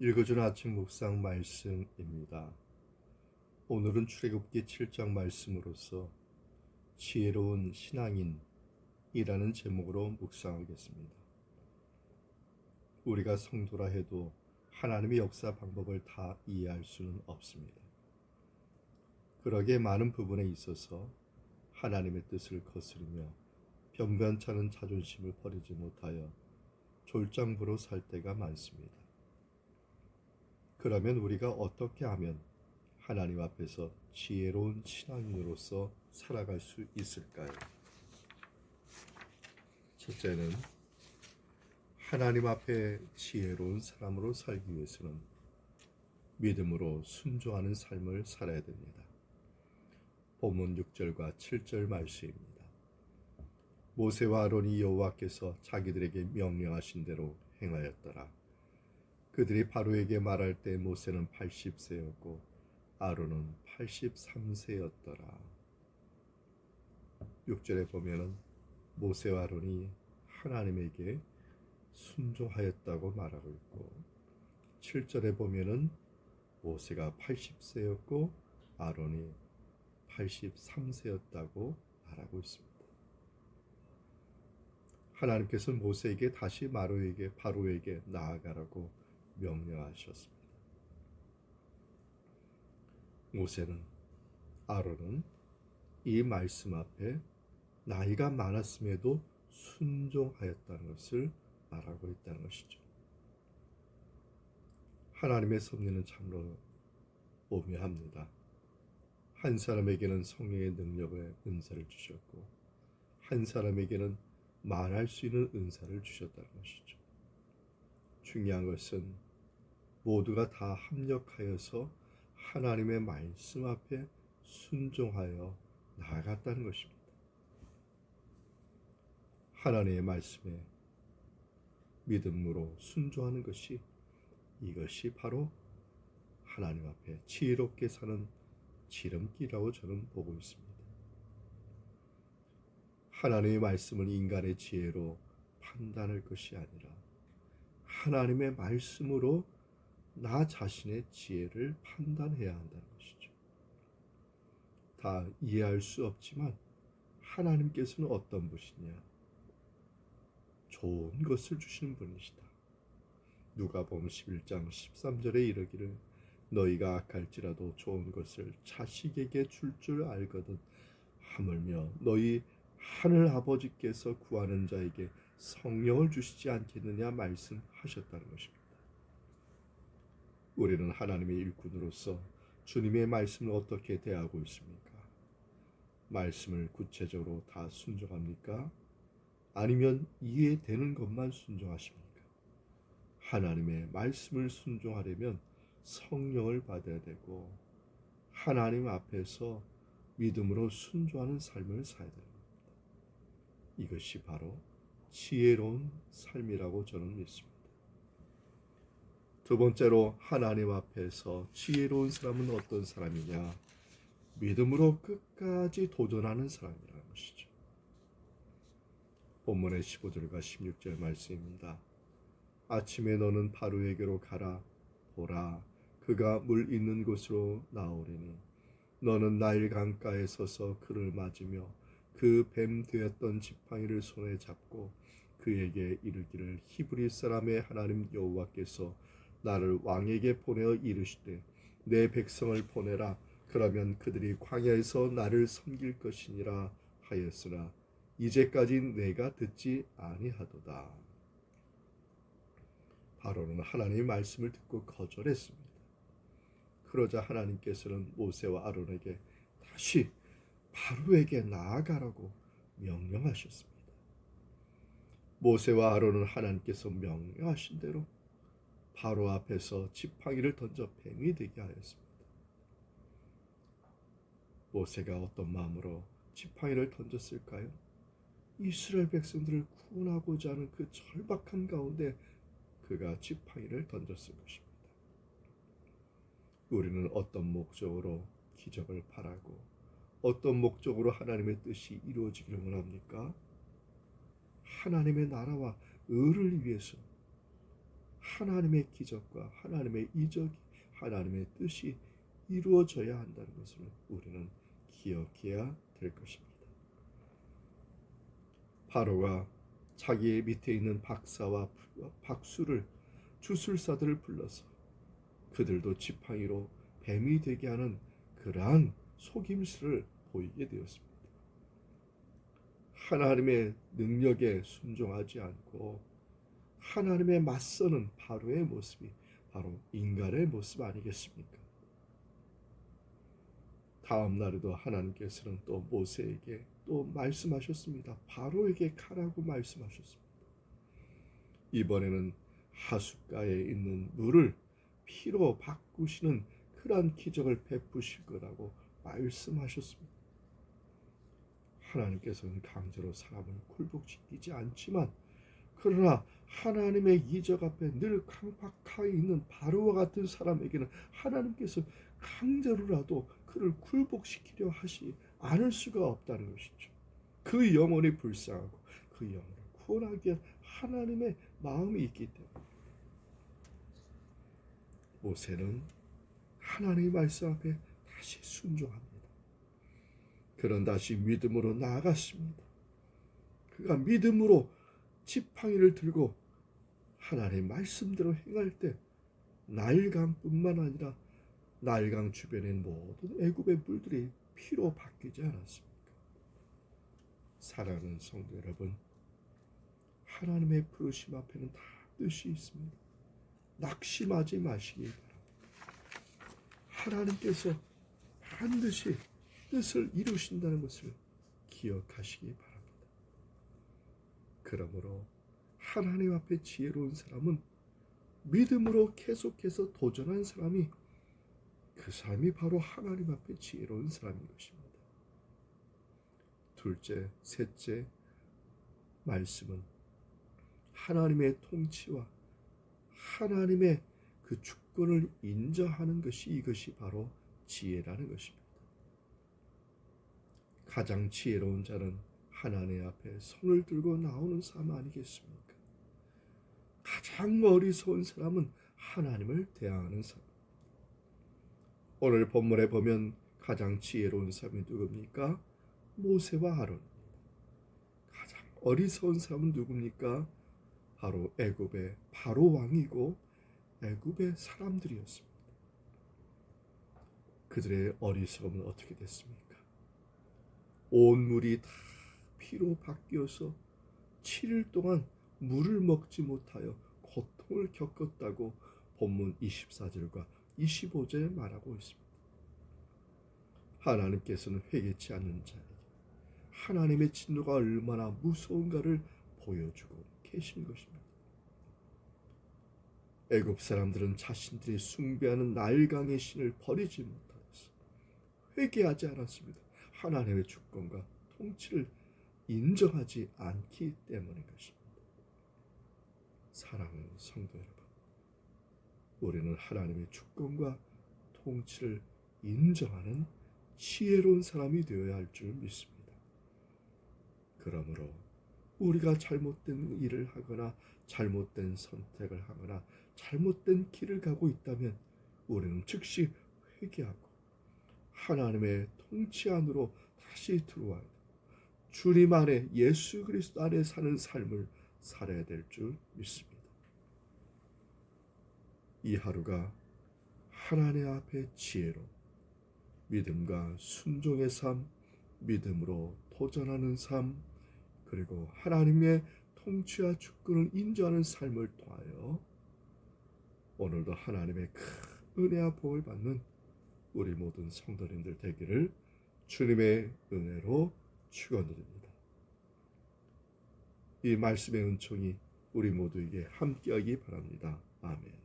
읽어주는 아침 묵상 말씀입니다. 오늘은 출애굽기 7장 말씀으로서 지혜로운 신앙인이라는 제목으로 묵상하겠습니다. 우리가 성도라 해도 하나님의 역사 방법을 다 이해할 수는 없습니다. 그러기에 많은 부분에 있어서 하나님의 뜻을 거스르며 변변찮은 자존심을 버리지 못하여 졸장부로 살 때가 많습니다. 그러면 우리가 어떻게 하면 하나님 앞에서 지혜로운 신앙인으로서 살아갈 수 있을까요? 첫째는 하나님 앞에 지혜로운 사람으로 살기 위해서는 믿음으로 순종하는 삶을 살아야 됩니다. 본문 6절과 7절 말씀입니다. 모세와 아론이 여호와께서 자기들에게 명령하신 대로 행하였더라. 그들이 바로에게 말할 때 모세는 80세였고 아론은 83세였더라. 6절에 보면은 모세와 아론이 하나님에게 순종하였다고 말하고 있고 7절에 보면은 모세가 80세였고 아론이 83세였다고 말하고 있습니다. 하나님께서는 모세에게 다시 바로에게 나아가라고 명령하셨습니다. 모세는 아론은 이 말씀 앞에 나이가 많았음에도 순종하였다는 것을 말하고 있다는 것이죠. 하나님의 섭리는 참으로 오묘합니다. 한 사람에게는 성령의 능력의 은사를 주셨고 한 사람에게는 말할 수 있는 은사를 주셨다는 것이죠. 중요한 것은 모두가 다 합력하여서 하나님의 말씀 앞에 순종하여 나아갔다는 것입니다. 하나님의 말씀에 믿음으로 순종하는 것이 이것이 바로 하나님 앞에 지혜롭게 사는 지름길이라고 저는 보고 있습니다. 하나님의 말씀은 인간의 지혜로 판단할 것이 아니라 하나님의 말씀으로 나 자신의 지혜를 판단해야 한다는 것이죠. 다 이해할 수 없지만 하나님께서는 어떤 분이냐? 좋은 것을 주시는 분이시다. 누가복음 11장 13절에 이르기를 너희가 악할지라도 좋은 것을 자식에게 줄 줄 알거든 하물며 너희 하늘 아버지께서 구하는 자에게 성령을 주시지 않겠느냐 말씀하셨다는 것입니다. 우리는 하나님의 일꾼으로서 주님의 말씀을 어떻게 대하고 있습니까? 말씀을 구체적으로 다 순종합니까? 아니면 이해되는 것만 순종하십니까? 하나님의 말씀을 순종하려면 성령을 받아야 되고 하나님 앞에서 믿음으로 순종하는 삶을 살아야 됩니다. 이것이 바로 지혜로운 삶이라고 저는 믿습니다. 두 번째로 하나님 앞에서 지혜로운 사람은 어떤 사람이냐? 믿음으로 끝까지 도전하는 사람이라는 것이죠. 본문의 15절과 16절 말씀입니다. 아침에 너는 바로에게로 가라. 보라, 그가 물 있는 곳으로 나오리니 너는 나일 강가에 서서 그를 맞으며 그 뱀 되었던 지팡이를 손에 잡고 그에게 이르기를 히브리 사람의 하나님 여호와께서 나를 왕에게 보내어 이르시되 내 백성을 보내라. 그러면 그들이 광야에서 나를 섬길 것이니라 하였으나 이제까지 내가 듣지 아니하도다. 바로는 하나님의 말씀을 듣고 거절했습니다. 그러자 하나님께서는 모세와 아론에게 다시 바로에게 나아가라고 명령하셨습니다. 모세와 아론은 하나님께서 명령하신 대로 바로 앞에서 지팡이를 던져 뱀이 되게 하였습니다. 모세가 어떤 마음으로 지팡이를 던졌을까요? 이스라엘 백성들을 구원하고자 하는 그 절박함 가운데 그가 지팡이를 던졌을 것입니다. 우리는 어떤 목적으로 기적을 바라고 어떤 목적으로 하나님의 뜻이 이루어지기를 원합니까? 하나님의 나라와 의를 위해서 하나님의 기적과 하나님의 이적이 하나님의 뜻이 이루어져야 한다는 것을 우리는 기억해야 될 것입니다. 바로가 자기 밑에 있는 박사와 박수를 주술사들을 불러서 그들도 지팡이로 뱀이 되게 하는 그러한 속임수를 보이게 되었습니다. 하나님의 능력에 순종하지 않고 하나님의 맞서는 바로의 모습이 바로 인간의 모습 아니겠습니까? 다음 날에도 하나님께서는 또 모세에게 또 말씀하셨습니다. 바로에게 가라고 말씀하셨습니다. 이번에는 하숫가에 있는 물을 피로 바꾸시는 그러한 기적을 베푸실 거라고 말씀하셨습니다. 하나님께서는 강제로 사람을 굴복시키지 않지만 그러나 하나님의 이적 앞에 늘 강박하여 있는 바로와 같은 사람에게는 하나님께서 강제로라도 그를 굴복시키려 하지 않을 수가 없다는 것이죠. 그 영혼이 불쌍하고 그 영혼을 구원하기 위한 하나님의 마음이 있기 때문에 모세는 하나님의 말씀 앞에 다시 순종합니다. 그는 다시 믿음으로 나아갔습니다. 그가 믿음으로 지팡이를 들고 하나님의 말씀대로 행할 때 나일강뿐만 아니라 나일강 주변의 모든 애굽의 물들이 피로 바뀌지 않았습니까? 사랑하는 성도 여러분, 하나님의 부르심 앞에는 다 뜻이 있습니다. 낙심하지 마시기 바랍니다. 하나님께서 반드시 뜻을 이루신다는 것을 기억하시기 바랍니다. 그러므로 하나님 앞에 지혜로운 사람은 믿음으로 계속해서 도전한 사람이 그 사람이 바로 하나님 앞에 지혜로운 사람인 것입니다. 둘째, 셋째 말씀은 하나님의 통치와 하나님의 그 주권을 인정하는 것이 이것이 바로 지혜라는 것입니다. 가장 지혜로운 자는 하나님 앞에 손을 들고 나오는 사람 아니겠습니까? 가장 어리석은 사람은 하나님을 대항하는 사람. 오늘 본문에 보면 가장 지혜로운 사람이 누굽니까? 모세와 아론입니다. 가장 어리석은 사람은 누굽니까? 바로 애굽의 바로 왕이고 애굽의 사람들이었습니다. 그들의 어리석음은 어떻게 됐습니까? 온 물이 다 피로 바뀌어서 7일 동안 물을 먹지 못하여 고통을 겪었다고 본문 24절과 25절에 말하고 있습니다. 하나님께서는 회개치 않는 자에게 하나님의 진노가 얼마나 무서운가를 보여주고 계신 것입니다. 애굽 사람들은 자신들이 숭배하는 나일강의 신을 버리지 못하였어 회개하지 않았습니다. 하나님의 주권과 통치를 인정하지 않기 때문인 것입니다. 사랑하는 성도 여러분, 우리는 하나님의 주권과 통치를 인정하는 지혜로운 사람이 되어야 할 줄 믿습니다. 그러므로 우리가 잘못된 일을 하거나 잘못된 선택을 하거나 잘못된 길을 가고 있다면 우리는 즉시 회개하고 하나님의 통치 안으로 다시 들어와야 되고 주님 안에 예수 그리스도 안에 사는 삶을 살아야 될 줄 믿습니다. 이 하루가 하나님 앞에 지혜로 믿음과 순종의 삶, 믿음으로 도전하는 삶, 그리고 하나님의 통치와 주권을 인정하는 삶을 통하여 오늘도 하나님의 큰 은혜와 복을 받는 우리 모든 성도님들 되기를 주님의 은혜로 축원드립니다. 이 말씀의 은총이 우리 모두에게 함께하기 바랍니다. 아멘.